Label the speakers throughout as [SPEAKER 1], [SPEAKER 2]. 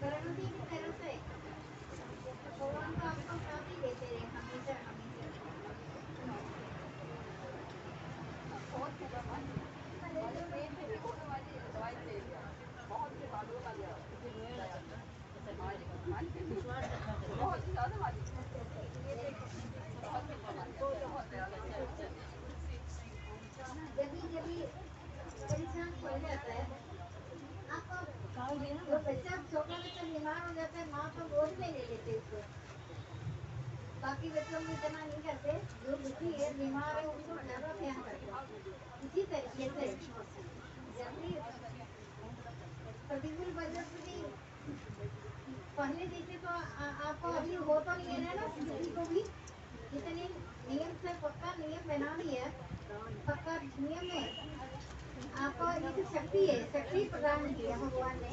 [SPEAKER 1] प्रकृति की तरफ से भगवान तो आपको साथ ही देते रहे हमेशा हमेशा। जब भी परेशान हो जाता है आपको, जो बच्चा छोटा बच्चा बीमार हो जाता है माँ तो गोद में ले लेते उसको, बाकी बच्चों में इतना नहीं करते, जो दुखी है बीमार है उसको ज्यादा ध्यान करते। इसी तरीके से जब भी प्रतिकूल परिस्थिति पहले जैसे तो आपको अभी हो तो नहीं है ना, किसी को भी इतने नियम से पक्का नियम बना दिया, पक्का नियम में आपको एक शक्ति है, शक्ति प्रदान की है भगवान ने,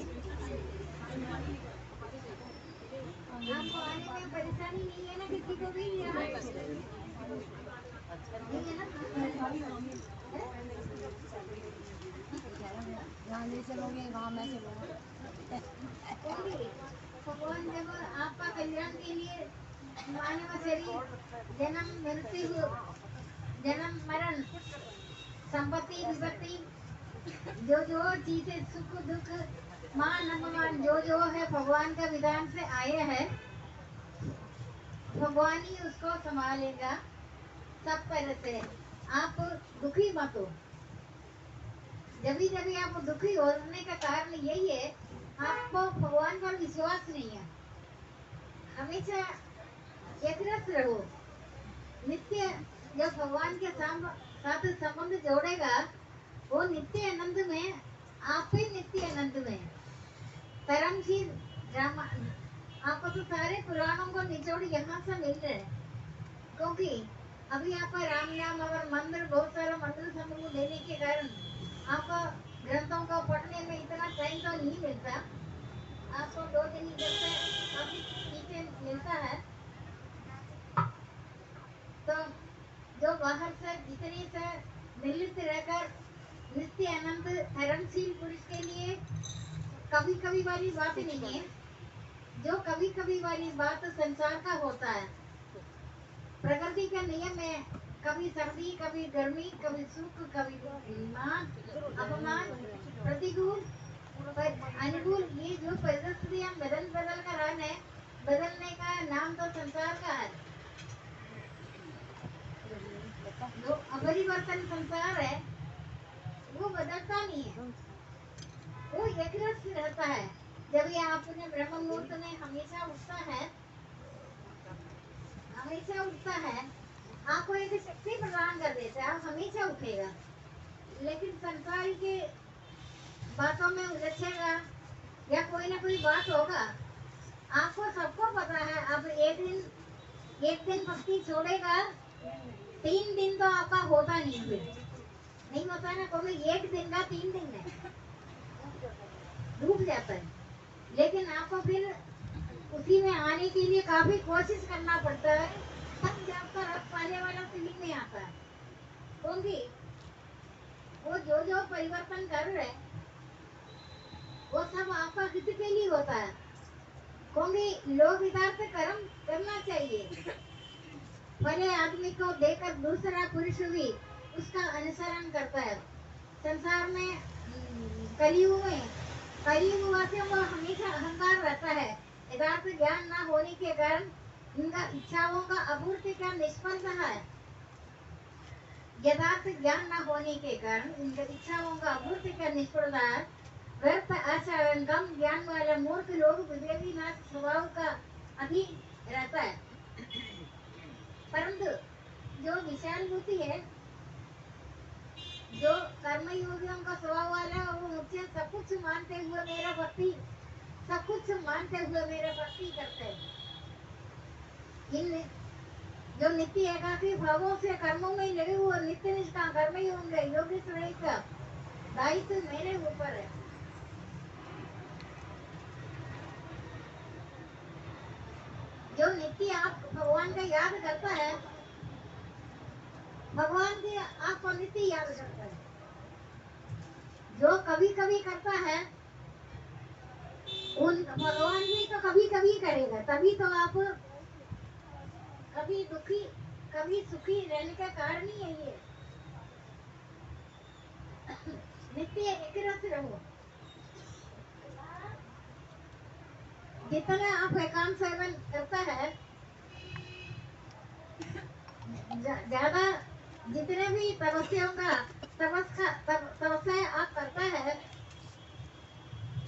[SPEAKER 1] आपको आने में परेशानी नहीं है ना, किसी को भी नहीं है
[SPEAKER 2] यहाँ ले चलोगे वहाँ मैं चलूँगा।
[SPEAKER 1] भगवान जब आपका कल्याण के लिए मानव शरीर जन्म मृत्यु जन्म मरण संपत्ति विपत्ति जो चीजें सुख दुख मान अपमान जो है भगवान का विधान से आए हैं, भगवान ही उसको संभालेगा सब तरह से। आप दुखी मत हो, जब आप दुखी होने का कारण यही है आपको भगवान पर विश्वास नहीं है। हमेशा एक रस रहो, नित्य जब भगवान के साथ संबंध जोड़ेगा वो नित्य आनंद में, आप भी नित्य आनंद में परमशील राम। आपको तो सारे पुराणों को निचोड़ यहाँ से मिल रहे हैं, क्योंकि अभी आपका राम नाम और मंदिर बहुत सारा मंदिर समूह देने के कारण आपको ग्रंथों को पढ़ने में इतना टाइम तो नहीं मिलता, आपको 2 दिन ही जैसे काफी पीछे मिलता है। तो जो बाहर से जितने से निर्लिप्त रहकर नित्य आनंद धर्मशील पुरुष के लिए कभी कभी वाली बात नहीं है, जो कभी कभी वाली बात संसार का होता है, प्रकृति का नियम है, कभी सर्दी कभी गर्मी कभी सुख कभी मान अपमान प्रतिकूल अनुकूल, ये जो परिस्थितियां बदल बदल कर आने, बदलने का नाम तो संसार का है। जो अपरिवर्तन संसार है वो बदलता नहीं है, वो एक रस रहता है। जब ये आपने ब्रह्म मुहूर्त में हमेशा उठता है, हमेशा उठता है, आपको एक शक्ति प्रदान कर देता है, आप हमेशा उठेगा। लेकिन संसार के बातों में उलझेगा या कोई ना कोई बात होगा, आपको सबको पता है। अब एक दिन भक्ति छोड़ेगा, 3 दिन तो आपका होता नहीं, फिर नहीं होता ना, क्योंकि एक दिन का 3 दिन है डूब जाता है। लेकिन आपको फिर उसी में आने के लिए काफी कोशिश करना पड़ता है, तब जाकर रथ पाने वाला सीढ़ी में आता है, क्योंकि वो जो परिवर्तन कर रहे हैं वो सब आपका हित के लिए होता है, क्योंकि लोग इधर से कर्म करना चाहिए, भले आदमी को देखकर दूसरा पुरुष भी उसका अनुसरण करता है। संसार में कलयुग वासियों को हमेशा अहंकार रहता है, यथार्थ ज्ञान न होने के कारण इनका इच्छाओं का अपूर्ति का निष्फल रहा है। यथार्थ ज्ञान न होने के कारण इनका इच्छाओं का अपूर्ति का निष्फल रहा है। व्यर्थ आचरण कम ज्ञान वाले मूर्ख लोग विवेकी नाश स्वभाव का अधीन रहता है, परंतु जो विशाल बुद्धि है, जो कर्म योगियों का स्वभाव वाला है, वो मुझसे सब कुछ मानते हुए मेरा भक्ति, सब कुछ मानते हुए मेरा भक्ति करते हैं। इन जो नित्य एकाकी भावों से कर्मों में लगे हुए नित्य निष्ठा कर्म ही होंगे, योगी श्रेष्ठ का दायित्व मेरे ऊपर है। जो नित्य आप भगवान का याद करता है, भगवान भी आपको नित्य याद करता है। जो कभी कभी करता है उन भगवान भी तो कभी कभी करेगा, तभी तो आप कभी दुखी कभी सुखी रहने का कारण ही है ये। नित्य एक रस रहो। जितना आप एकांत सेवन करता है, ज्यादा जितने भी तपस्या आप करता है,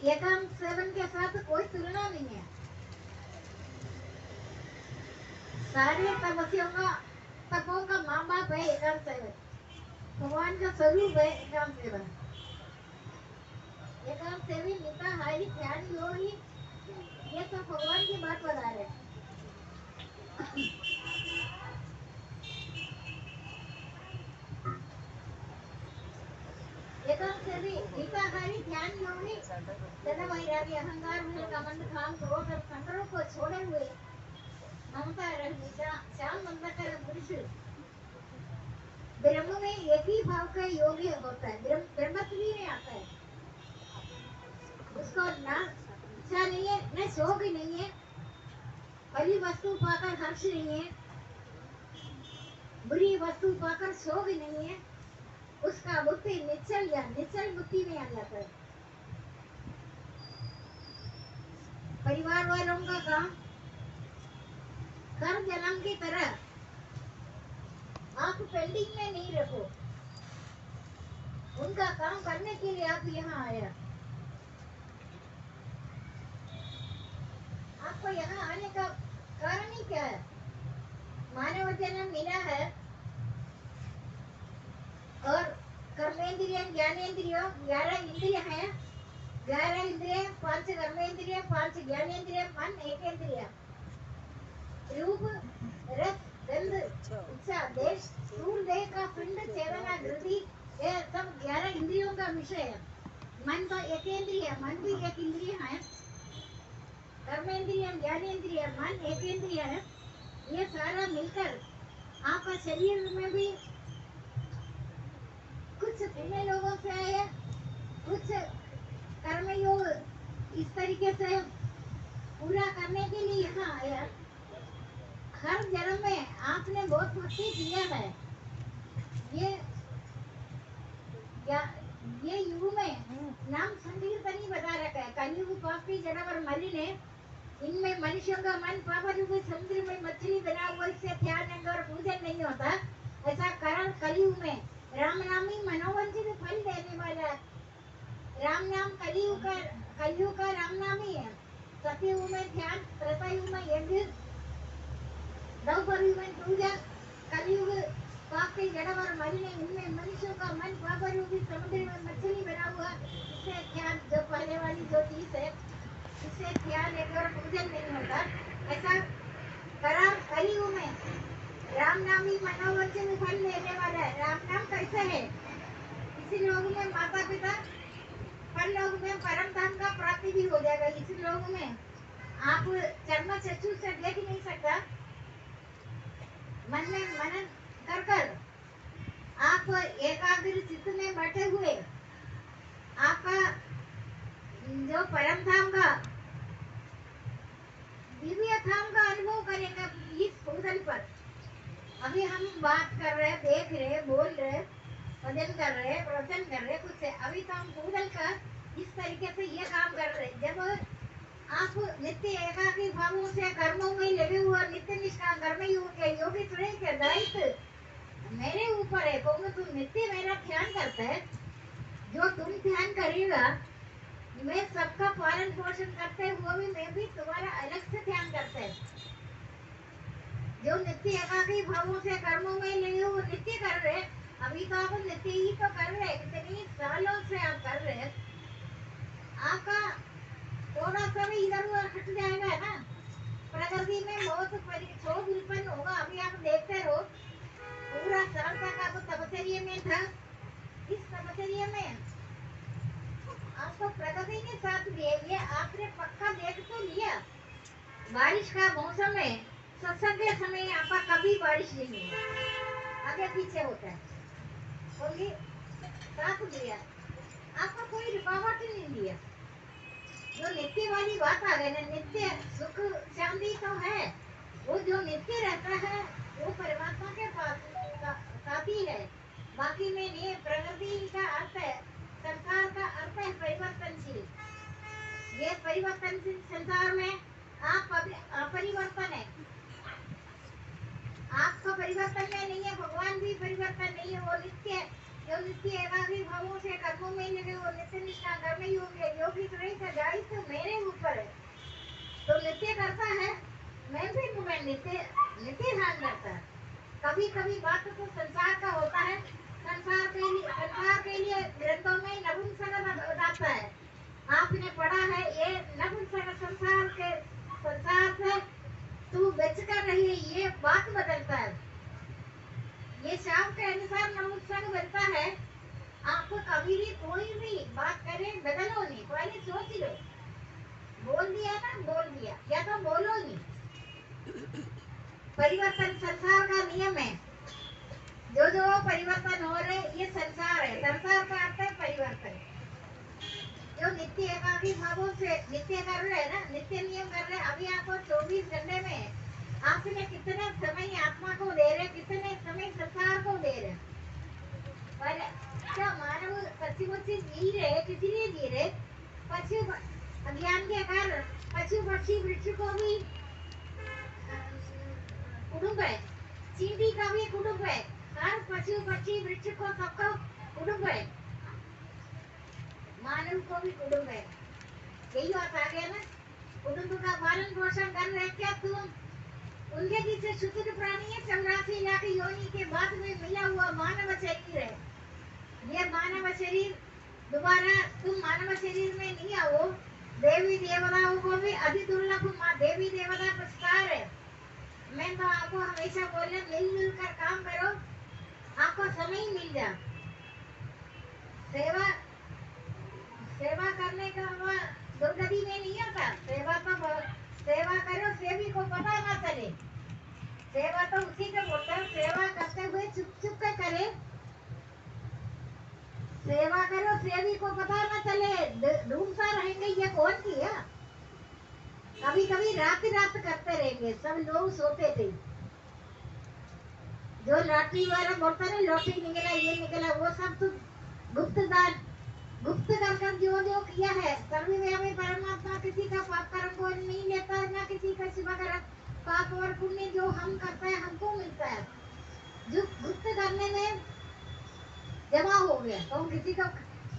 [SPEAKER 1] एकांत सेवन के साथ कोई तुलना नहीं है। सारे तपों का माँ बाप है एकांत सेवन। भगवान का स्वरूप है एकांत सेवन। एकांत सेवी निता हारी ध्यान योगी, ये तो भगवान की बात बता रहे। एकांत सेवी निता हारी ध्यान योगी, तथा वैराग्य अहंकार मूल कमंड काम क्रोध और संकल्प को छोड़े हुए ममता रहित श्याम मंदकर पुरुष ब्रह्म में एक ही भाव का योगी होता है। ब्रह्मत्व में आता है। उसको ना इच्छा नहीं है, न शोक नहीं है, भली वस्तु पाकर हर्ष नहीं है, बुरी वस्तु पाकर शोक नहीं है। उसका बुद्धि निश्चल बुद्धि में आ जाता है। परिवार वालों का काम हर जन्म की तरह आप पेंडिंग में नहीं रखो। उनका काम करने के लिए आप यहाँ आया। आपको यहाँ आने का कारण ही क्या है? मानव जन्म मिला है और कर्मेंद्रिय ज्ञानेंद्रिय 11 इंद्रिय है। 11 इंद्रिय, 5 कर्मेंद्रिय, 5 ज्ञानेंद्रिय, मन एक इंद्रिय। रूप रस गंध इच्छा देश स्थूल देह का पिंड चेतना गृति, ये सब 11 इंद्रियों का विषय है। मन तो एक इंद्रिय, मन भी एक इंद्रिय है। कर्मेंद्रिय ज्ञानेंद्रिय मन एक इंद्रिय है। ये सारा मिलकर आपका शरीर में भी कुछ पुण्य लोगों से आया, कुछ कर्मयोग इस तरीके से पूरा करने के लिए यहाँ आया। हर जन्म में आपने बहुत भक्ति किया है। ये युग में नाम संकीर्तन ही बता रखा है। कलयुग पापी जनावर मलिन है, इनमें मनुष्यों का मन पाप रूपी समुद्र में मछली बना हुआ, इससे ध्यान और पूजन नहीं होता। ऐसा कारण कलयुग में राम नाम ही मनोवंचित फल देने वाला है। राम नाम कलयुग का राम नाम ही है। सतयुग में ध्यान, त्रेतायुग में यज्ञ, द्रौपदी में पूजा, कलयुग पापी जड़वर मलिन, इनमें मनुष्यों का मन पाप रूपी समुद्र में मछली बना हुआ, इससे ध्यान जो पहले वाली जो चीज है, इससे ध्यान एक और पूजन नहीं होता। ऐसा करा कलयुग में राम नाम ही मनोवंचन फल लेने वाला है। राम नाम कैसे है? इसी लोग में माता पिता, पर लोग में परम धाम का प्राप्ति भी हो जाएगा। इसी लोग में आप चर्म चक्षु से देख नहीं सकता, मन में मनन कर कर आप एकाग्र चित्त में बैठे हुए आपका जो परम धाम का दिव्य धाम का अनुभव करेगा इस भूतल पर। अभी हम बात कर रहे, देख रहे, बोल रहे, भजन कर रहे, प्रवचन कर रहे, कुछ है। अभी तो हम भूतल का इस तरीके से ये काम कर रहे। जब आप नित्य एकाग्र भावों से कर्मों में लगे हुए नित्य निष्ठा कर्म योगी के दायित्व मेरे ऊपर है। क्योंकि तुम नित्य मेरा ध्यान करता है, जो तुम ध्यान करेगा मैं सबका पालन पोषण करते हुए भी मैं भी तुम्हारा अलग से ध्यान करता है। जो नित्य एकाग्र भावों से कर्मों में लगे हुए नित्य कर रहे, अभी तो आप नित्य ही तो कर रहे, कितनी सालों से आप कर रहे। आपका थोड़ा सा भी इधर उधर हट जाएगा ना, प्रकृति में बहुत क्षोभ उत्पन्न होगा। अभी आप देखते रहो, पूरा साल तक आप तपस्या में था। इस तपस्या में आपको प्रकृति ने साथ दिया, ये आपने पक्का देख तो लिया। बारिश का मौसम है, सत्संग के समय आपका कभी बारिश नहीं है, आगे पीछे होता है। तो ये साथ दिया, आपका कोई रुकावट नहीं दिया। जो नित्य वाली बात आ गई ना, नित्य सुख शांति तो है, वो जो नित्य रहता है वो परमात्मा के साथ ही है। बाकी में ये प्रगति का अर्थ है, संसार का अर्थ है परिवर्तनशील। ये परिवर्तनशील संसार में आप अपरिवर्तन है, आपका परिवर्तन में नहीं है, भगवान भी परिवर्तन नहीं है, वो नित्य है। जो नित्य एकाग्र भावों से कर्मों में लगे वो नित्य निष्ठा कर्म योग है। योगी का दायित्व मेरे ऊपर है, तो नित्य करता है, मैं नित्य नित्य ध्यान करता है। कभी कभी बात तो संसार का होता है, संसार के लिए ग्रंथों में नपुंसक बताता है, आपने पढ़ा है, ये नपुंसक संसार से तू बच कर रही है, ये बात बदलता है। ये शाम के अनुसार नपुंसक बनता है। आपको कभी भी कोई भी बात करे बदलो नहीं, पहले सोच लो, बोल दिया ना बोल दिया, या तो बोलो नहीं। परिवर्तन संसार का नियम है, जो जो परिवर्तन हो रहे ये संसार है, संसार का अर्थ है परिवर्तन। जो नित्य एकाग्र भावों से नित्य कर रहे हैं ना, नित्य नियम कर रहे हैं, अभी आपको 24 घंटे में आपने कितना समय आत्मा को दे रहे, कितने समय संसार को दे रहे। पर क्या मानव पशु पक्षी जी रहे, किसी ने जी रहे, पशु अज्ञान के कारण पशु पक्षी वृक्ष को भी कुटुंब है, चींटी का भी कुटुंब है, हर पशु पक्षी वृक्ष को सबका कुटुंब है, मानव को भी कुटुंब है। यही बात आ गया ना, कुटुंब का पालन पोषण कर रहे क्या तुम? उनके जैसे शुद्ध प्राणी है, 84 लाख योनि के बाद में मिला हुआ मानव शरीर है। ये मानव शरीर दोबारा तुम मानव शरीर में नहीं आओ, देवी देवताओं को भी अति दुर्लभ देवी देवता पुरस्कार है। मैं तो आपको हमेशा बोले मिलजुल कर काम करो, आपको समय मिल जा। सेवा करने का दुर्गति में नहीं आता, सेवा करो, सेवी को पता ना चले। सेवा तो उसी का बोलता है, सेवा करते हुए चुप चुप के करे, सेवा करो, सेवी को पता ना चले, ढूंढता रहेंगे ये कौन किया। कभी कभी रात करते रहेंगे, सब लोग सोते थे। जो लॉटरी वाला बोलता है लॉटरी निकला ये निकला, वो सब तो गुप्त दान गुप्त कर जो जो किया है, कभी भी हमें परमात्मा किसी का पाप कर्म को नहीं लेता है, ना किसी का शुभ कर्म। पाप और पुण्य जो हम करते हैं हमको मिलता है, जो गुप्त करने में जमा हो गया तो किसी का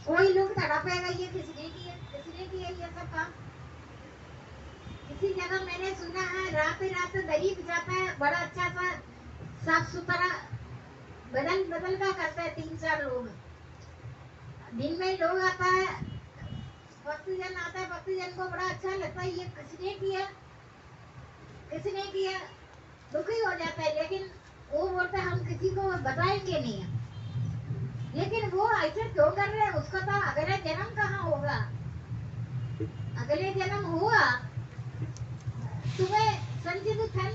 [SPEAKER 1] कोई लोग तड़पेगा ये किसने किया ये सब काम। किसी जगह मैंने सुना है रात दही जाता है, बड़ा अच्छा सा साफ सुथरा बदल का करते हैं 3-4 लोग। दिन में लोग आता है, भक्तजन आता है, भक्तजन को बड़ा अच्छा लगता है, ये किसने किया दुखी हो जाता है, लेकिन वो बोलता है हम किसी को बताएंगे नहीं। लेकिन वो ऐसे क्यों कर रहे हैं, उसका तो अगले जन्म कहाँ होगा, अगले जन्म हुआ तुम्हें संचित धन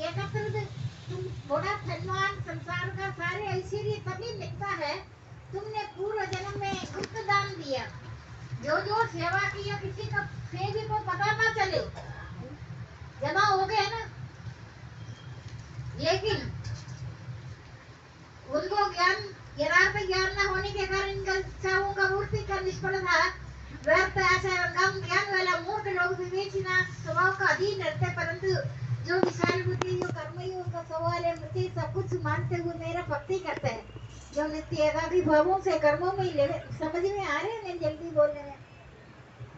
[SPEAKER 1] एकत्र, तुम बड़ा धनवान, संसार का सारे ऐश्वर्य तभी मिलता है तुमने पूर्व जन्म में गुप्त दान दिया। जो जो सेवा किया किसी का सेवी को पता ना चले, जमा हो गए ना। लेकिन उनको यथार्थ ज्ञान न होने के कारण इनका इच्छाओं का मूर्ति का निष्फल था। व्यर्थ आशा कम ज्ञान वाला मूर्ख लोग विवेचना स्वभाव का अधीन रहते, परंतु जो विशाल बुद्धि जो कर्मयोग का सवाल है मुझे सब कुछ मानते हुए मेरा भक्ति करते हैं, जो नित्य एकाग्र भावों से कर्मों में ले। समझ में आ रहे हैं, मैं जल्दी बोलने में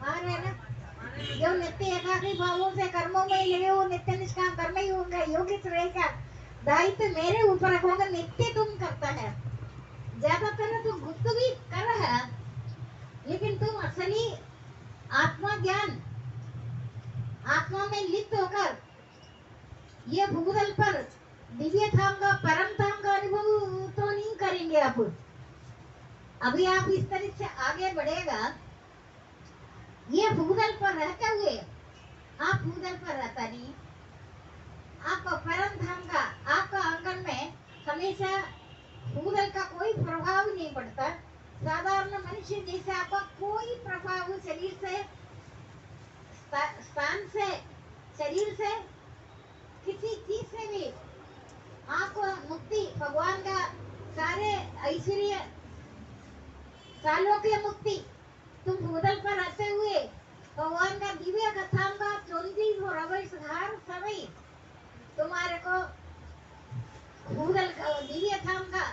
[SPEAKER 1] आ रहे हैं ना। जो नित्य एकाग्र भावों से कर्मों में लगे वो नित्य निष्काम कर्म ही होंगे। योगी रहेगा दायित्व मेरे ऊपर रखोगे, नित्य तुम करता है, ज्यादातर तुम गुप्त भी कर रहा है, लेकिन तुम असली आत्मा ज्ञान आत्मा में लिप्त होकर ये भूगोल पर दिव्य धाम का परम धाम का अनुभव तो नहीं करेंगे। आप अभी आप इस तरह से आगे बढ़ेगा, ये भूगोल पर रहते हुए आप भूगोल पर रहता नहीं, आपका परम धाम का आपका आंगन में हमेशा भूगोल का कोई प्रभाव नहीं पड़ता। साधारण मनुष्य जैसे आपका कोई प्रभाव शरीर से स्थान से, शरीर से, किसी चीज से भी आपको मुक्ति, भगवान का सारे ऐश्वर्य, सालों की मुक्ति, तुम भूतल पर रहते हुए भगवान का दिव्य कथाओं का 24 हर समय तुम्हारे को भूतल दिव्य कथाओं का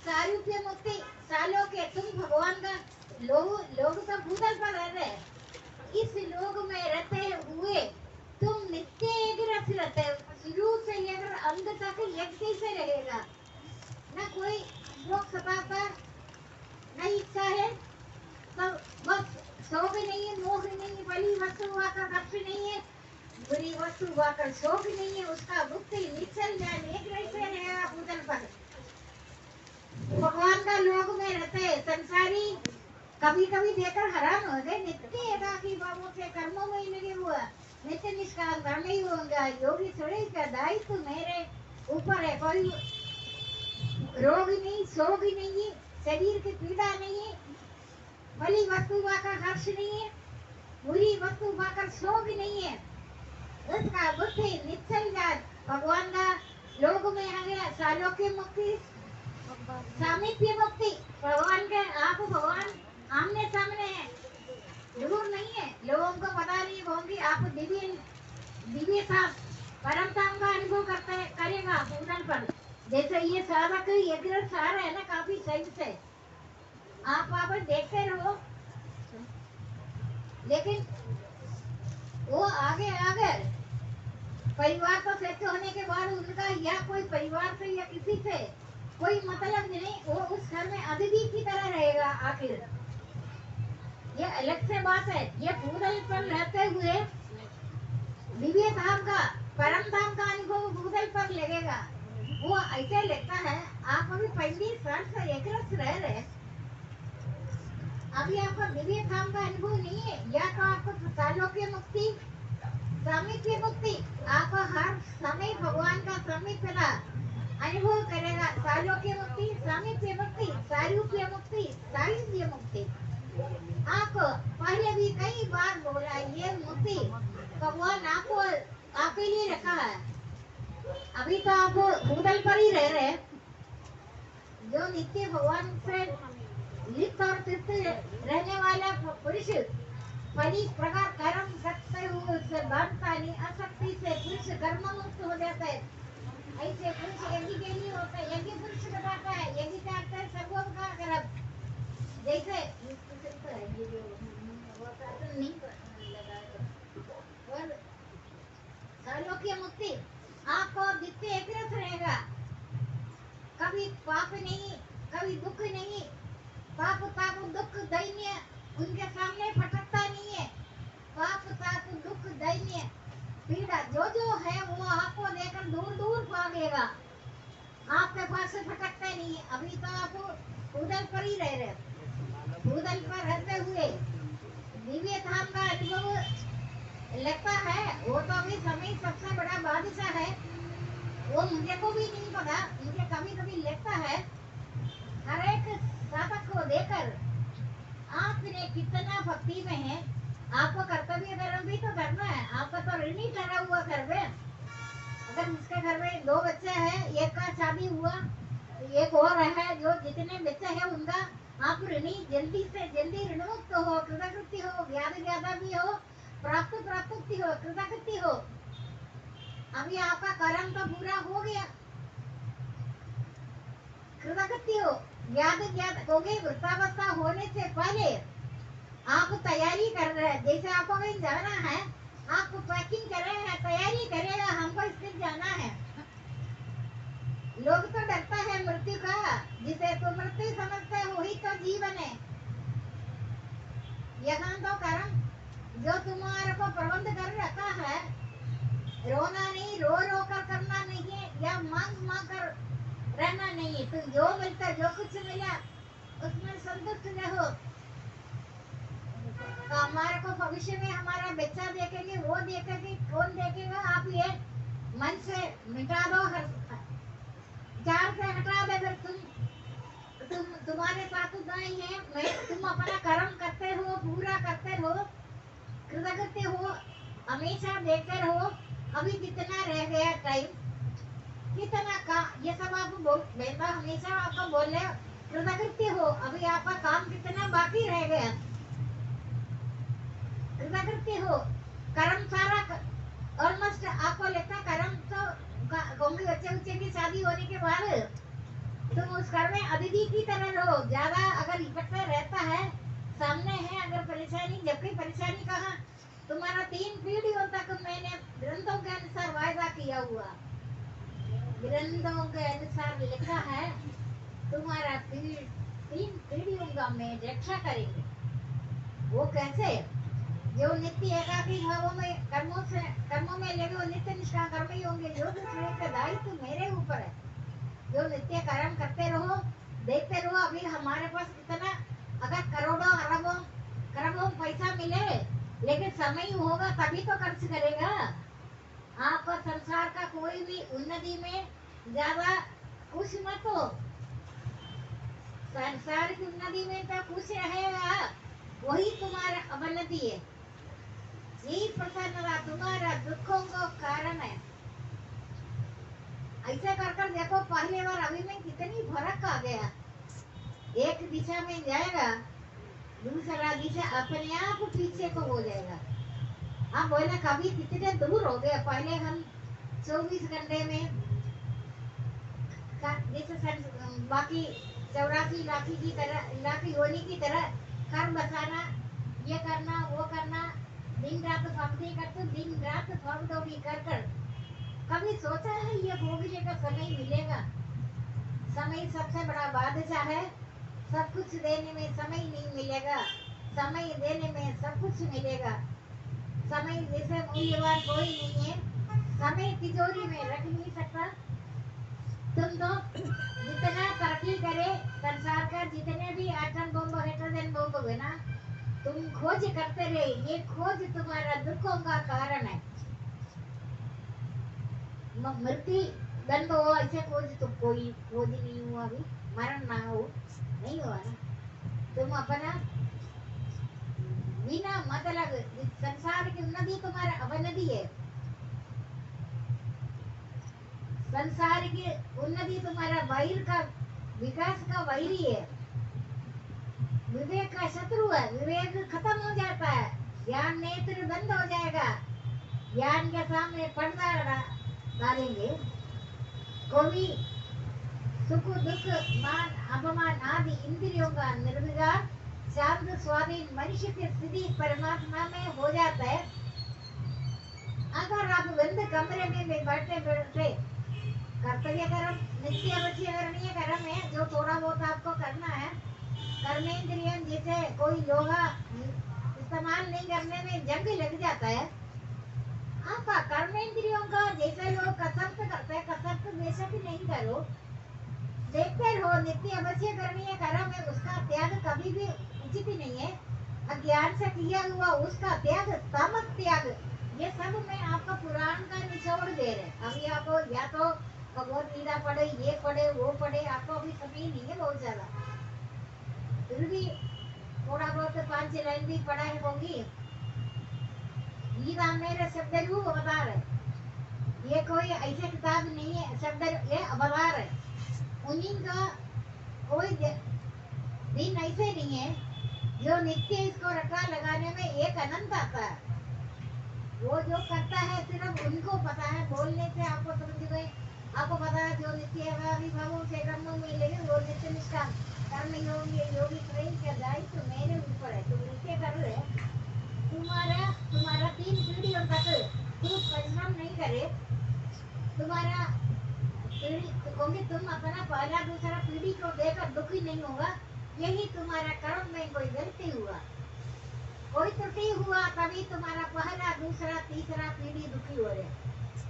[SPEAKER 1] सारूप्य मुक्ति, सालों के तुम भगवान का लोग तो भूतल पर रह रहे, इस लोग में रहते हुए तुम नित्य एक रस रहते हो, शुरू से लेकर अंत तक एक से रहेगा, न कोई रोक सताता, न इच्छा है, तो बस शौक नहीं है, मोह नहीं है, बड़ी वस्तु का हर्ष नहीं है, बुरी वस्तु का शौक नहीं है, उसका मुक्ति निश्चल ज्ञान एक रस से रहेगा भूतल पर। भगवान का लोग में रहते हैं, संसारी कभी कभी देखकर हैरान हो गए, नित्य एकाकी भावों से कर्मों में ही लगे हुआ, नित्य निष्काम कर्म ही होगा, योगी थोड़े का दायित्व मेरे ऊपर है, कोई रोग नहीं, शोक नहीं, शरीर की पीड़ा नहीं, भली वस्तु का हर्ष नहीं है, बुरी वस्तु का शोक नहीं है, उसका बुद्धि निश्चल ज्ञान भगवान का लोग में आ गया, सालों की मुक्ति, सामीप्य मुक्ति, भगवान के आप भगवान आमने सामने है, दूर नहीं है, लोगों को पता नहीं होगी, आप दिव्य था परम धाम का अनुभव करते करेगा भूतल पर, जैसे ये साधक यज्ञ सार है ना, काफी सही से आप देखते रहो, लेकिन वो आगे परिवार को सेट होने के बाद उनका या कोई परिवार से या किसी से कोई मतलब नहीं, वो उस घर में अतिथि की तरह रहेगा आखिर, ये अलग से बात है। ये भूतल पर रहते हुए दिव्य धाम का, परम धाम का अनुभव भूतल पर लगेगा, वो ऐसे लगता है आप अभी 35 साल से एक रस रह रहे, अभी आपको दिव्य धाम का अनुभव नहीं है, या तो आपको सालों की मुक्ति, सामीप्य मुक्ति, आप हर समय भगवान का सामीप्य का अनुभव करेगा, सालों की मुक्ति, सामीप्य मुक्ति, सारूप्य मुक्ति, सायुज्य मुक्ति। आपको पहले भी कई बार बोला, ये मुक्ति भगवान आपको आपके लिए रखा है, अभी तो आप भूतल पर ही रह रहे, जो नित्य भगवान से लिप्त और तृप्त रहने वाला पुरुष परी प्रकार कर्म करते हुए उससे बांधता नहीं, आसक्ति से पुरुष कर्म मुक्त हो जाता है, ऐसे पुरुष यज्ञ के लिए होता है, यज्ञ पुरुष बताता है, यज्ञ का अर्थ है सर्वों का कर्म, जैसे ये जो नहीं और सालों की मुक्ति आपको नित्य एक रस रहेगा, कभी पाप नहीं, कभी दुख नहीं, पाप ताप दुख दैन्य उनके सामने फटकता नहीं है, पाप ताप दुख दैन्य पीड़ा जो है वो आपको लेकर दूर दूर भागेगा, आपके पास से फटकता नहीं है। अभी तो आप भूतल पर ही रह रहे, भूतल पर रहते हुए दिव्य धाम का अनुभव लगता है, वो तो अभी समय सबसे बड़ा बादशाह है, वो मुझे को भी नहीं पता, मुझे कभी कभी लगता है हर एक साधक को देखकर आपने कितना भक्ति में है, आपको कर्तव्य कर्म भी तो करना है, आपका तो ऋण ही ठहरा हुआ घर में, अगर जिसके घर में 2 बच्चे हैं, एक का शादी हुआ, एक और है, जो जितने बच्चे हैं उनका आप ऋणी जल्दी से जल्दी ऋणमुक्त हो, कृतकृति हो, ज्यादा भी हो, प्राप्ति हो, कृतकृति हो, अभी आपका कर्म तो पूरा हो गया, कृतकृति हो, ज्ञात हो गई, वृद्धावस्था होने से पहले आप तैयारी कर रहे हैं, जैसे आपको कहीं जाना है, आप पैकिंग कर रहे हैं, तैयारी करेगा, हमको इससे जाना है, लोग तो डरता है मृत्यु का, जिसे तो मृत्यु समझते हैं वही तो जीवन है, यहाँ तो कर्म जो तुम्हारे को प्रबंध कर रखा है, रोना नहीं, रो कर करना नहीं है, या मांग कर रहना नहीं है, तो जो मिलता, जो कुछ मिला उसमें संतुष्ट रहो, तो हमारे को भविष्य में हमारा बच्चा देखेंगे, वो देखेंगे, कौन देखेगा, आप ये मन से मिटा दो, चार से हटा दे, अगर तुम्हारे साथ नहीं है, तुम अपना कर्म करते हो, पूरा करते हो, कृतकृत्य हो, हमेशा देखते रहो अभी कितना रह गया टाइम, कितना का ये सब आप बोल, मैं तो हमेशा आपको बोल रहे कृतकृत्य हो, अभी आपका काम कितना बाकी रह गया, कृतकृत्य हो। कर्म सारा ऑलमोस्ट आपको लगता है कर्म तो गोंगी बच्चे उच्चे की शादी होने के बाद तुम उस घर में अतिथि की तरह रहो, ज्यादा अगर इकट्ठा रहता है सामने है अगर परेशानी, जबकि परेशानी कहाँ, तुम्हारा 3 पीढ़ियों तक मैंने ग्रंथों के अनुसार वायदा किया हुआ, ग्रंथों के अनुसार लिखा है तुम्हारा 3 पीढ़ियों का मैं रक्षा करेंगे। वो कैसे, जो नित्य एकाकी भावों में कर्मों में लगे वो नित्य निष्ठा कर्म ही होंगे, जो दूसरे का दायित्व मेरे ऊपर है, जो नित्य कर्म करते रहो, देखते रहो। अभी हमारे पास कितना, अगर करोड़ों अरबों पैसा मिले लेकिन समय होगा तभी तो खर्च करेगा। आपका संसार का कोई भी उन्नति में ज्यादा खुश मत हो, संसार की उन्नति में तो खुश रहेगा, वही तुम्हारा अवनति है, यही प्रसन्नता तुम्हारा दुखों का कारण है। ऐसे कर कर देखो, पहले बार अभी में कितनी फर्क आ गया, एक दिशा में जाएगा दूसरा दिशा अपने आप पीछे को हो जाएगा। आप बोले कभी कितने दूर हो गए, पहले हम 24 घंटे में जैसे बाकी 84 लाखी की तरह, लाखी होने की तरह घर बसाना, ये करना वो करना, दिन रात भक्ति करते, दिन रात भाग दौड़ी कर कर कभी सोचा है ये भोगने का समय मिलेगा? समय सबसे बड़ा बादशाह है, सब कुछ देने में समय नहीं मिलेगा, समय देने में सब कुछ मिलेगा। समय जैसे मूल्यवान कोई नहीं है, समय तिजोरी में रख नहीं सकता। तुम तो जितना तरक्की करे संसार का, जितने भी एटम बम हाइड्रोजन बम हुए ना, तुम खोज करते रहे, ये खोज तुम्हारा दुखों का कारण है। मृत्यु दंड हो ऐसे खोज तो कोई खोज नहीं हुआ, अभी मरण ना हो नहीं हुआ ना। तुम अपना बिना मतलब संसार की उन्नति तुम्हारा अवनति है, संसार की उन्नति तुम्हारा वैर का विकास का वैरी है, विवेक का शत्रु है। विवेक खत्म हो जाता है, ज्ञान नेत्र बंद हो जाएगा, ज्ञान के सामने पर्दा डालेंगे। कोई सुख दुख मान अपमान आदि इंद्रियों का निर्विकार शांत स्वाधीन मनुष्य की स्थिति परमात्मा में हो जाता है। अगर आप बंद कमरे में बैठे बैठे कर्तव्य कर्म नित्य अवश्यकरणीय कर्म है, जो थोड़ा बहुत आपको करना है, कर्मेंद्रिय जैसे कोई लोहा इस्तेमाल नहीं करने में जंग लग जाता है, आपका कर्मेंद्रियों का जैसे लोग कसरत करते हैं, कसरत बेशक नहीं करो, देखते रहो नित्य अवश्य करणीय कर्म है, उसका त्याग कभी भी उचित नहीं है। अज्ञान से किया हुआ उसका त्याग तामस त्याग, ये सब मैं आपका पुराण का निचोड़ दे रहे। अभी आपको या तो भगवत गीता पढ़े, ये पढ़े वो पढ़े, आपको अभी समय नहीं है बहुत ज्यादा, फिर भी थोड़ा बहुत 5 लाइन भी पढ़ा है होगी। गीता मेरे शब्द रूप अवतार है, ये कोई ऐसे किताब नहीं है, शब्द ये अवतार है। उन्हीं का कोई दिन ऐसे नहीं है जो नित्य इसको रखा लगाने में एक अनंत आता है। वो जो करता है सिर्फ उनको पता है, बोलने से आपको समझ गए, आपको पता है जो नित्य भावों से कर्मों में लगे वो नित्य निष्ठा कर्म योगी प्रेम का दायित्व तो मेरे ऊपर है, तुम नित्य कर रहे। तुम्हारा 3 पीढ़ियों तक तुम परिश्रम नहीं करे, तुम्हारा पीढ़ी तुम अपना पहला दूसरा पीढ़ी को देकर दुखी नहीं होगा। यही तुम्हारा कर्म में कोई गलती हुआ, कोई त्रुटि हुआ, तभी तुम्हारा पहला दूसरा तीसरा पीढ़ी दुखी हो रहे।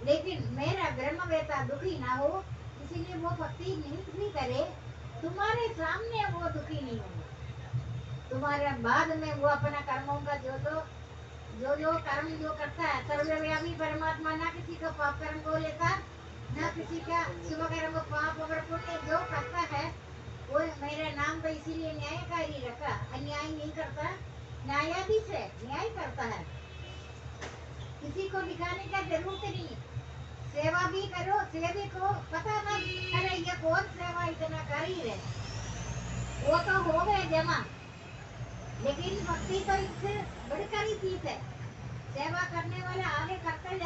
[SPEAKER 1] लेकिन मेरा ब्रह्मवेता दुखी ना हो, इसीलिए वो भक्ति नहीं भी करे, तुम्हारे सामने वो दुखी नहीं होगा। तुम्हारे बाद में वो अपना कर्मों का जो कर्म जो करता है, सर्वव्यापी परमात्मा ना किसी का पाप कर्म को लेता, ना किसी का शुभ कर्म को पाप और पुण्य जो करता है वो मेरे नाम पे इसीलिए न्यायकारी रखा, अन्याय नहीं करता, न्यायाधीश है, न्याय करता है। किसी सेवा भी करो, सेवी को पता ना अरे ये कौन सेवा इतना कर ही रहे, वो तो हो गए जमा, लेकिन भक्ति तो इससे बढ़कर ही चीज है। सेवा करने वाले आगे करते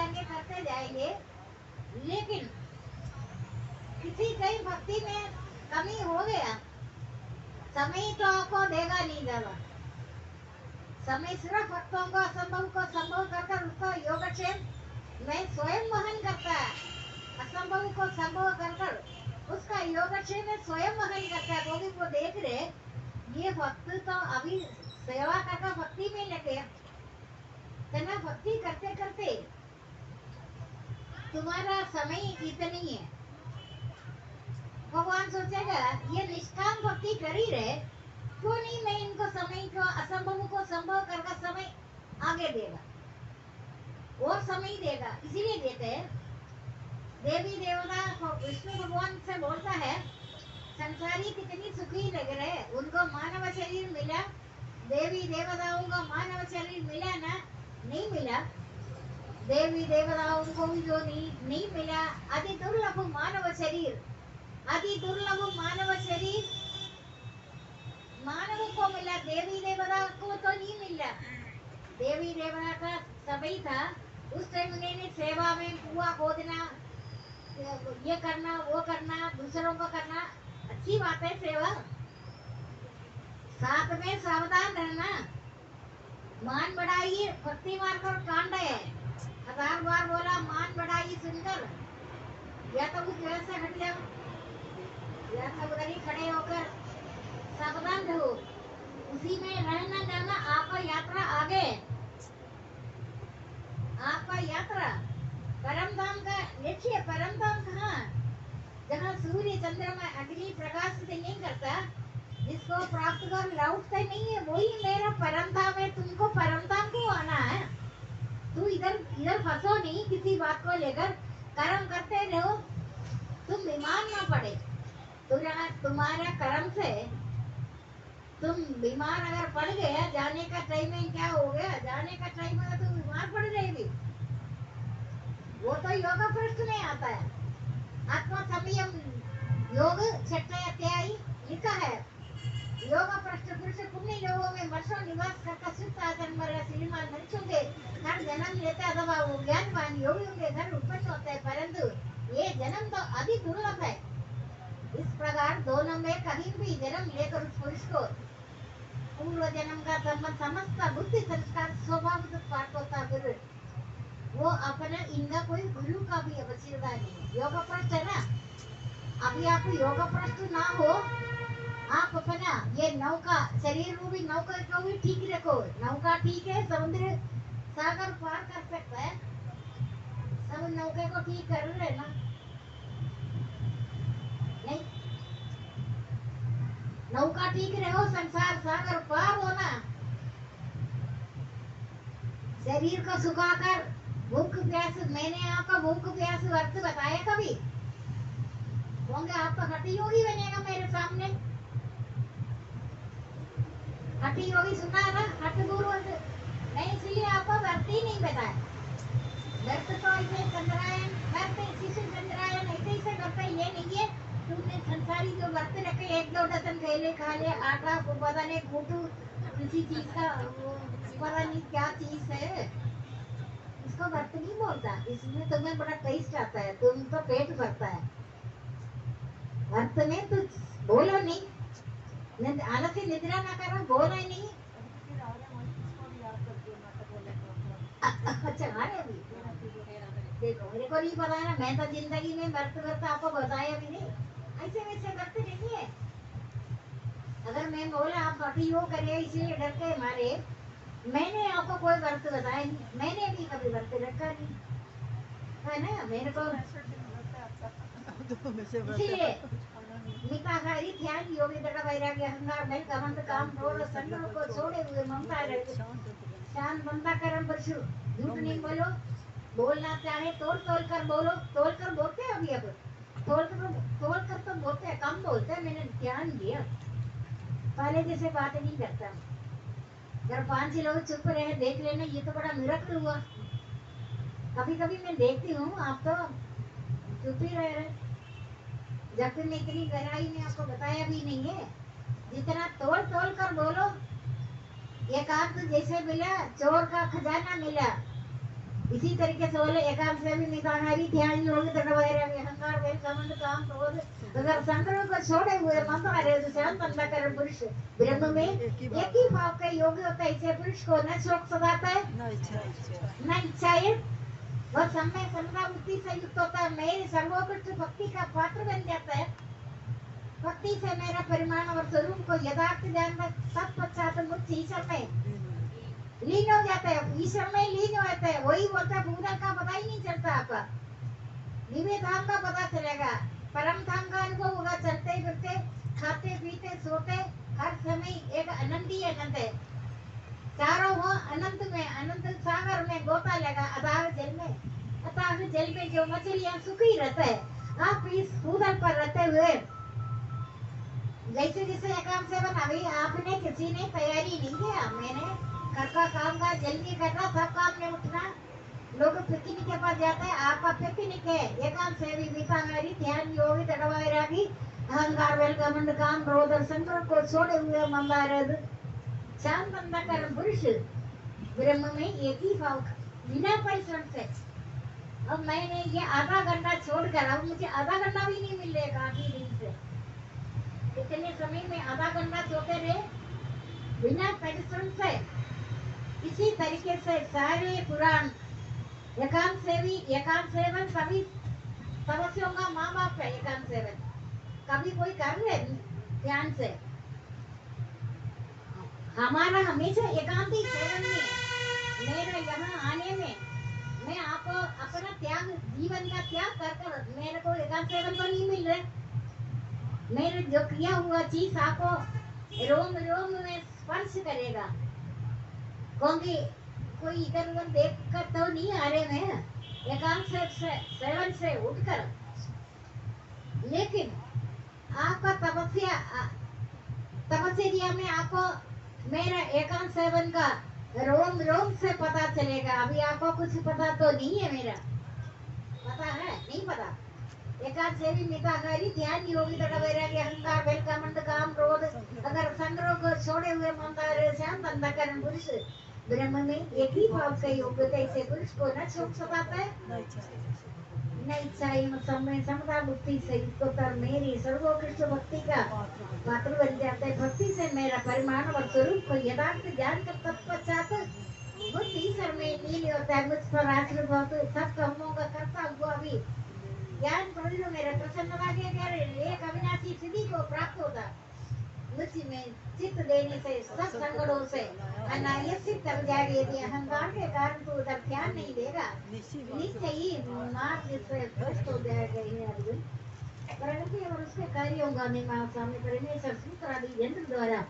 [SPEAKER 1] जाएंगे, लेकिन किसी कहीं भक्ति में कमी हो गया, समय तो आपको देगा नहीं ज्यादा। समय सिर्फ भक्तों को असंभव को संभव कर उसका योगक्षेम में स्वयं वहन करता है, असंभव को संभव कर उसका योगक्षेम में स्वयं वहन करता है। क्योंकि वो देख रहे ये भक्त तो अभी सेवा करके भक्ति में लगे, तना भक्ति करते करते तुम्हारा समय इतनी है, भगवान सोचेगा ये निष्काम भक्ति कर ही रहे, क्यों नहीं मैं इनको समय को असंभव को संभव करके समय आगे देगा और समय देगा। इसीलिए देते हैं देवी देवता विष्णु भगवान से बोलता है संसारी कितनी सुखी लग रहे, उनको मानव शरीर मिला, देवी देवताओं का मानव शरीर मिला ना, नहीं मिला, देवी देवताओं को जो नहीं मिला, अति दुर्लभ मानव शरीर, अति दुर्लभ मानव शरीर मानव को मिला, देवी देवता को तो नहीं मिला। देवी देवता का सभी था उस टाइम उन्होंने सेवा में कुआ खोदना, ये करना वो करना, दूसरों को करना, अच्छी बात है सेवा, साथ में सावधान रहना, मान बढ़ाइए भक्ति मार्ग पर कांड है, 1000 बार बोला मान बढ़ाइए सुनकर, या तो उस जगह से हट जाओ या तो उधर ही खड़े होकर सावधान रहो, उसी में रहना जाना आपका यात्रा आगे, आपका यात्रा परम धाम का देखिए। परम धाम कहाँ, जहाँ सूर्य चंद्रमा अग्नि प्रकाश से नहीं करता, जिसको प्राप्त कर लौटता नहीं है, वही मेरा परम धाम है। तुमको परम धाम को आना है, तू इधर फंसो नहीं किसी बात को लेकर, कर्म करते रहो, तुम बीमार ना पड़े। तुम्हारा कर्म से तुम बीमार अगर पड़ गया, जाने का टाइम में क्या हो गया, जाने का टाइम में तुम बीमार पड़ जाएगी, वो तो योग पृष्ठ में आता है। आत्मा संयम योग छठा अध्याय लिखा है, योग पृष्ठ पुरुष पुण्य योगों में वर्षों निवास करता सुप्त आसन पर श्रीमान मनुष्यों के घर जन्म लेता अथवा वो ज्ञानवान योगियों के घर उत्पन्न होता है, परंतु ये जन्म तो अति दुर्लभ है। इस प्रकार दोनों में कहीं भी जन्म लेकर उस पुरुष को पूर्व जन्म का संबंध समस्त बुद्धि संस्कार स्वभाव पाठ होता, फिर वो अपना इनका कोई गुरु का भी आवश्यकता नहीं। योग पृष्ठ है ना, अभी आप योग पृष्ठ ना हो, आप अपना ये नौका शरीर को भी नौका को भी ठीक रखो, नौका ठीक है, समुद्र सागर पार कर सकता है, सब नौके को ठीक कर रहे ना, नहीं नौका ठीक रहो, संसार सागर पार होना, शरीर को सुखाकर भूख प्यास, मैंने आपका भूख प्यास अर्थ बताया कभी, होंगे आप तो हठी योगी बनेगा मेरे सामने, हठी योगी सुना था, हठ गुरु नहीं, इसलिए आपको व्रत ही नहीं बताया। व्रत तो ऐसे चंद्रायन व्रत शिशु चंद्रायन ऐसे करता, ये नहीं है तुमने संसारी जो व्रत रखे 1-2 डजन केले खा ले, आटा को पता नहीं घूटू किसी चीज का पता नहीं क्या चीज है, इसको व्रत नहीं बोलता। इसमें तुम्हें बड़ा टेस्ट आता है, तुम तो पेट भरता है, व्रत में तो बोलो नहीं, आलस से निद्रा ना करो, बोलो ही नहीं। अच्छा अरे अभी देखो मेरे को नहीं पता है ना, मैं तो जिंदगी में व्रत आपको बताया भी नहीं, ऐसे वैसे व्रत नहीं है। अगर मैं बोला आप बाकी वो करे इसलिए डर के मारे, मैंने आपको कोई व्रत बताया नहीं, मैंने भी कभी व्रत रखा नहीं है ना, मेरे को इसलिए मिताहारी ध्यान योगी दृढ़ वैराग्य अहंकार नहीं कमंड काम क्रोध संयोग को छोड़े हुए ममता रहित शांत ममता कर्म पर झूठ नहीं बोलो, बोलना चाहे तोड़ कर बोलो, तोड़ कर बोलते हैं अभी, अब तोड़ कर तो बोलते हैं, कम बोलते हैं, मैंने ध्यान दिया, पहले जैसे बात नहीं करता। अगर 5 लोग चुप रहे देख लेना, ये तो बड़ा मिरेकल हुआ। कभी कभी मैं देखती हूँ आप तो चुप ही रह रहे। जबकि मैं इतनी गहराई में आपको बताया भी नहीं है। जितना तोड़ तोड़ कर बोलो, एकांत जैसे मिला चोर का खजाना मिला, इसी तरीके से बोले एकांत से भी निकाहारी ध्यान योग वगैरह अहंकार वैर घमंड काम क्रोध अगर संग्रह को छोड़े हुए मंत्र तो शांत अंधकार पुरुष ब्रह्म में एक ही भाव का योग होता है। इसे पुरुष को न शोक सताता है न इच्छाएं, वह समय समता बुद्धि से युक्त होता है। मेरे सर्वोत्कृष्ट भक्ति का पात्र बन जाता है। भक्ति से मेरा परिमाण और स्वरूप को यथार्थ जानकर तत्पश्चात मुझ ईश्वर में लीन हो जाता है। ईश्वर में लीन हो जाता है। वही बोलता है भूतल का पता ही नहीं चलता, आपका दिव्य धाम का पता चलेगा, परम धाम का अनुभव होगा। चलते फिरते खाते पीते सोते हर समय एक अनंत ही अनंत है। चारों हो अनंत में, अनंत सागर में गोता लगा अथाह जल में, अथाह जल में जो मछलियां सुखी रहता है। आप इस भूतल पर रहते हुए जैसे जैसे एकांत सेवन अभी आपने किसी ने तैयारी नहीं किया, मैंने घर का काम का जल्दी करना, सब काम में उठना, लोग पिकनिक के पास जाते हैं, आपका पिकनिक है एकांत सेवी मिताहारी ध्यान योगी तड़वायरागी अहंकार वेल घमंड काम क्रोध और संग्रह को छोड़े हुए मंदारद शांत अंधकार पुरुष ब्रह्म में एक ही भाव बिना परिश्रम से। अब मैंने ये आधा घंटा छोड़कर अब मुझे आधा घंटा भी नहीं मिल रहा काफी दिन से। इतने समय में आधा घंटा सोते रहे बिना परिश्रम से। इसी तरीके से सारे पुराण एकांत सेवी एकांत सेवन सभी तपस्वियों का माँ बाप है। एकांत सेवन कभी कोई कर रहे ध्यान से, हमारा हमेशा एकांती सेवन में मेरा यहाँ आने में मैं आपको अपना त्याग जीवन का त्याग कर मेरे को एकांत सेवन तो नहीं मिल रहे। मेरे जो किया हुआ चीज आपको रोम रोम में स्पर्श करेगा, क्योंकि कोई इधर उधर देख कर तो नहीं आ रहे मैं एकांत सेवन से उठकर। लेकिन आपका तपस्या में आपको मेरा एकांत सेवन का रोम रोम से पता चलेगा। अभी आपको कुछ पता तो नहीं है, मेरा पता है नहीं पता। एकांत सेवी मिताहारी ध्यान योगी तथा वैराग्य अहंकार वेल घमंड काम क्रोध अगर संग्रह को छोड़े हुए मंदार शांत अंधकार पुरुष ब्रह्म में एक ही भाव का योग्यता इसे पुरुष को न शोक सताता है न इच्छाएं समय समता बुद्धि से इसको कर मेरी सर्वोत्कृष्ट भक्ति का पात्र बन जाता है। भक्ति से मेरा परिमाण और स्वरूप को यथार्थ जानकर तत्पश्चात मुझ ईश्वर में लीन होता है। मुझ पर आश्रित हो तो सब कर्मों का करता हुआ भी ज्ञान प्रवीण मेरा प्रसन्नता के एक अविनाशी सिद्धि को प्राप्त होता। मुझ में चित्त देने से सब संकटों से अनायासित तब जाएगी। यदि अहंकार के कारण तो उधर ध्यान नहीं देगा निश्चय ही मार्ग से भ्रष्ट हो जाएगा। ये अर्जुन प्रकृति और उसके कार्यों का निर्माण सामने परमेश्वर सूत्र आदि यंत्र द्वारा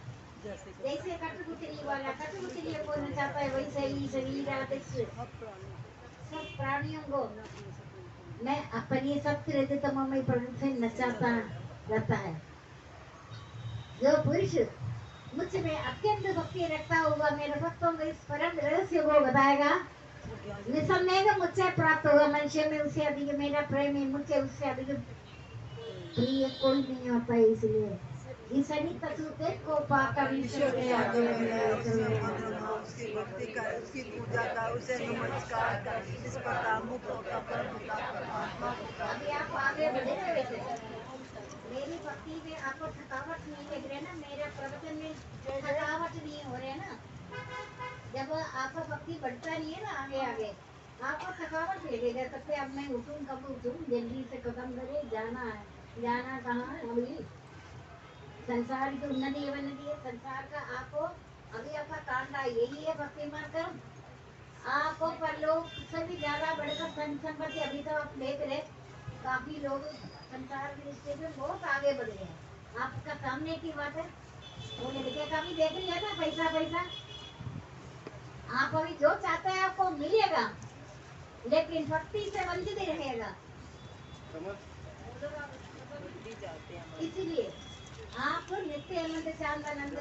[SPEAKER 1] जैसे कठपुतली वाला कठपुतली को नचाता है, वैसे ही शरीर आदि सब प्राणियों को मैं अपनी सत्य तमोमय प्रकृति से नचाता रहता है। जो पुरुष मुझ में अत्यंत भक्ति रखता हुआ मेरे भक्तों में इस परम रहस्य को बताएगा, निसंदेह मुझसे प्राप्त होगा। मनुष्य में उससे अधिक मेरा प्रेम है, मुझसे उससे अधिक प्रिय कोई नहीं होता है। इसलिए इस अनित सूत्र को पाकर ईश्वर के आगे
[SPEAKER 3] उसकी भक्ति कर, उसकी पूजा कर, उसे नमस्कार कर, इस प्रकार मुक्त होकर परमात्मा को।
[SPEAKER 1] अभी आप आगे बढ़े ना, वैसे मेरी भक्ति में आपको थकावट नहीं लग रही है ना, मेरे प्रवचन में थकावट नहीं हो रही है ना। जब आपका भक्ति बढ़ता नहीं है ना आगे आगे आपको थकावट लगेगा। तब पे अब मैं उठूं कब उठूं, जल्दी से खत्म करे, जाना है। जाना कहाँ है? अभी संसार की उन्नति है, संसार का आपको अभी आपका कांटा यही है भक्ति मार्ग का। आपको पर लोग से भी ज्यादा बढ़कर धन संपत्ति अभी तो आप देख रहे काफी लोग संसार के रिश्ते में बहुत आगे बढ़ गए हैं। आपका सामने की बात है, वो लड़के का भी देख लिया था पैसा पैसा। आप अभी जो चाहते हैं आपको मिलेगा, लेकिन भक्ति से वंचित ही रहेगा। इसीलिए आप नित्य आनंद चांद आनंद